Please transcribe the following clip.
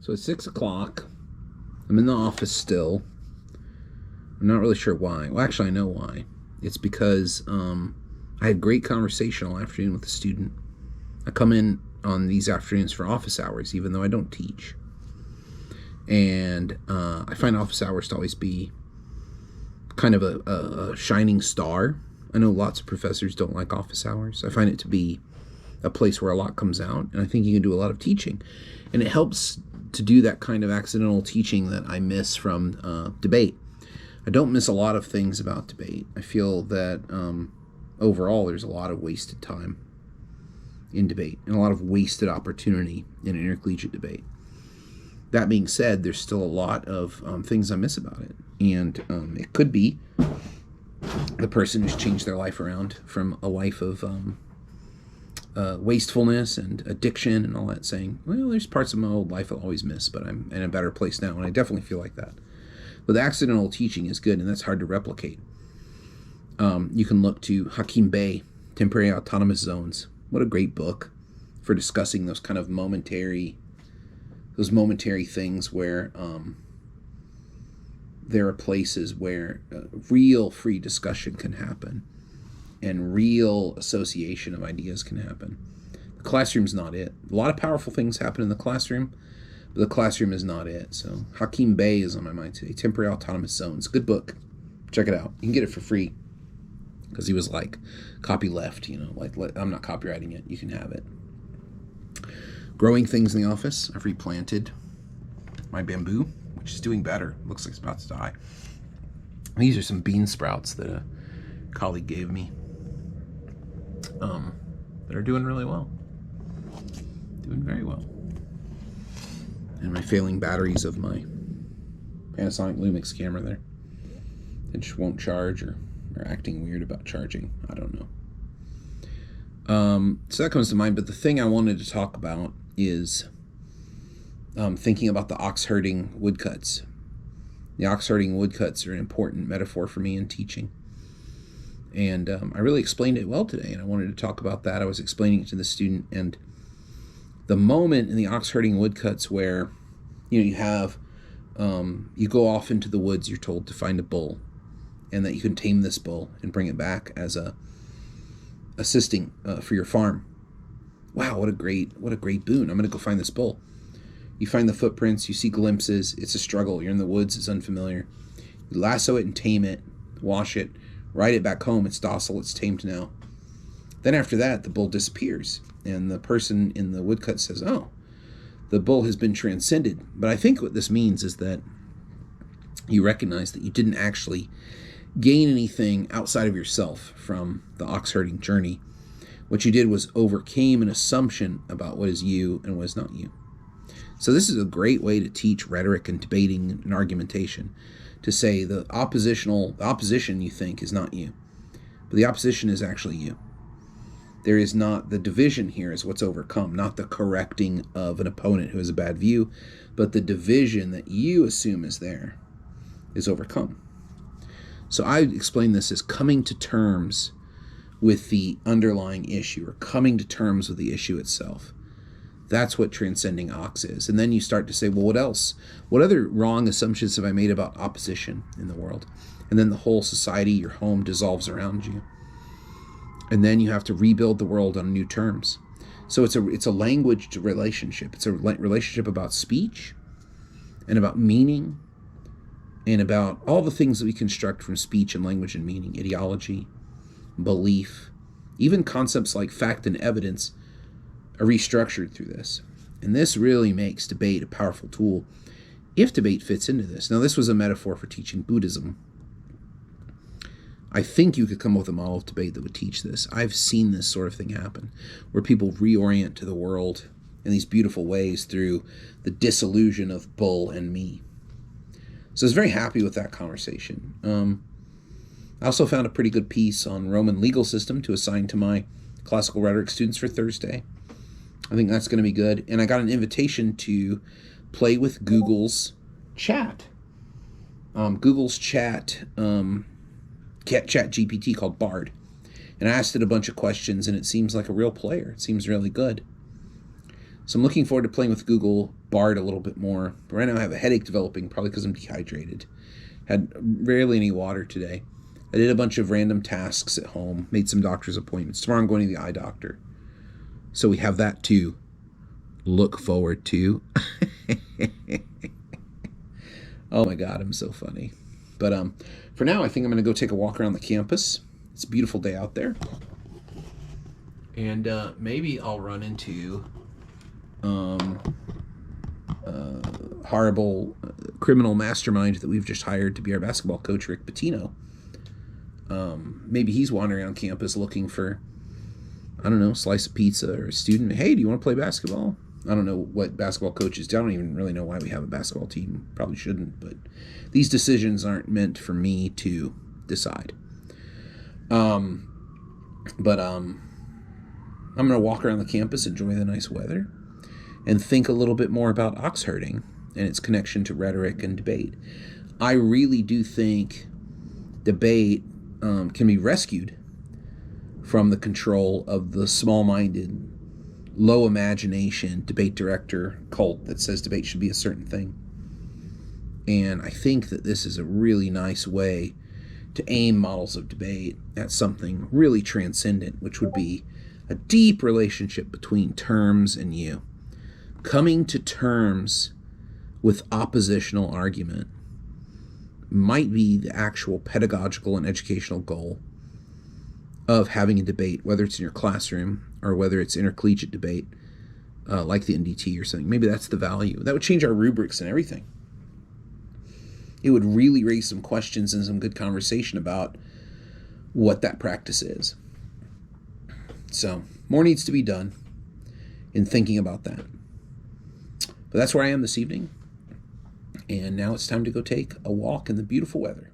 So it's 6 o'clock. I'm in the office still. I'm not really sure why. Well, actually, I know why. It's because I had great conversation all afternoon with a student. I come in on these afternoons for office hours, even though I don't teach. And I find office hours to always be kind of a shining star. I know lots of professors don't like office hours. I find it to be a place where a lot comes out, and I think you can do a lot of teaching. And it helps to do that kind of accidental teaching that I miss from debate. I don't miss a lot of things about debate. I feel that overall there's a lot of wasted time in debate and a lot of wasted opportunity in an intercollegiate debate. That being said, there's still a lot of things I miss about it. And it could be the person who's changed their life around from a life of wastefulness and addiction and all that, saying, well, there's parts of my old life I'll always miss, but I'm in a better place now. And I definitely feel like that. But the accidental teaching is good, and that's hard to replicate. You can look to Hakim Bey, Temporary Autonomous Zones. What a great book for discussing those kind of momentary things where there are places where real free discussion can happen and real association of ideas can happen. The classroom's not it. A lot of powerful things happen in the classroom, but the classroom is not it. So Hakim Bey is on my mind today. Temporary Autonomous Zones. Good book. Check it out. You can get it for free because he was like, copy left, like I'm not copywriting it. You can have it. Growing things in the office. I've replanted my bamboo, which is doing better. Looks like it's about to die. These are some bean sprouts that a colleague gave me that are doing really well. Doing very well. And my failing batteries of my Panasonic Lumix camera there. It just won't charge or acting weird about charging. I don't know. So that comes to mind. But the thing I wanted to talk about is thinking about the ox herding woodcuts. The ox herding woodcuts are an important metaphor for me in teaching. And I really explained it well today, and I wanted to talk about that. I was explaining it to the student, and the moment in the ox herding woodcuts where you have you go off into the woods, you're told to find a bull, and that you can tame this bull and bring it back as assisting for your farm. Wow, what a great boon. I'm going to go find this bull. You find the footprints, you see glimpses. It's a struggle. You're in the woods, it's unfamiliar. You lasso it and tame it, wash it, ride it back home. It's docile, it's tamed now. Then after that, the bull disappears, and the person in the woodcut says, oh, the bull has been transcended. But I think what this means is that you recognize that you didn't actually gain anything outside of yourself from the ox herding journey. What you did was overcame an assumption about what is you and what is not you. So this is a great way to teach rhetoric and debating and argumentation, to say the opposition you think is not you, but the opposition is actually you. There is not, the division here is what's overcome, not the correcting of an opponent who has a bad view, but the division that you assume is there is overcome. So I explain this as coming to terms with the underlying issue, or coming to terms with the issue itself. That's what transcending ox is. And then you start to say, well, what else? What other wrong assumptions have I made about opposition in the world? And then the whole society, your home, dissolves around you. And then you have to rebuild the world on new terms. So it's a language relationship. It's a relationship about speech and about meaning and about all the things that we construct from speech and language and meaning, ideology, belief, even concepts like fact and evidence are restructured through this. And this really makes debate a powerful tool if debate fits into this. Now, this was a metaphor for teaching Buddhism. I think you could come up with a model of debate that would teach this. I've seen this sort of thing happen, where people reorient to the world in these beautiful ways through the disillusion of bull and me. So I was very happy with that conversation. I also found a pretty good piece on Roman legal system to assign to my classical rhetoric students for Thursday. I think that's going to be good. And I got an invitation to play with Google's chat. Google's chat GPT called Bard. And I asked it a bunch of questions, and it seems like a real player. It seems really good. So I'm looking forward to playing with Google Bard a little bit more. But right now I have a headache developing, probably because I'm dehydrated. Had rarely any water today. I did a bunch of random tasks at home, made some doctor's appointments. Tomorrow I'm going to the eye doctor. So we have that to look forward to. Oh my God, I'm so funny. But for now, I think I'm going to go take a walk around the campus. It's a beautiful day out there. And maybe I'll run into horrible criminal mastermind that we've just hired to be our basketball coach, Rick Pitino. Maybe he's wandering around campus looking for, I don't know, a slice of pizza or a student. Hey, do you want to play basketball? I don't know what basketball coaches do. I don't even really know why we have a basketball team. Probably shouldn't, but these decisions aren't meant for me to decide. I'm going to walk around the campus, enjoy the nice weather, and think a little bit more about ox herding and its connection to rhetoric and debate. I really do think debate can be rescued from the control of the small-minded, low imagination debate director cult that says debate should be a certain thing. And I think that this is a really nice way to aim models of debate at something really transcendent, which would be a deep relationship between terms and you. Coming to terms with oppositional argument might be the actual pedagogical and educational goal of having a debate, whether it's in your classroom or whether it's intercollegiate debate, like the NDT or something. Maybe that's the value. That would change our rubrics and everything. It would really raise some questions and some good conversation about what that practice is. So, more needs to be done in thinking about that. But that's where I am this evening. And now it's time to go take a walk in the beautiful weather.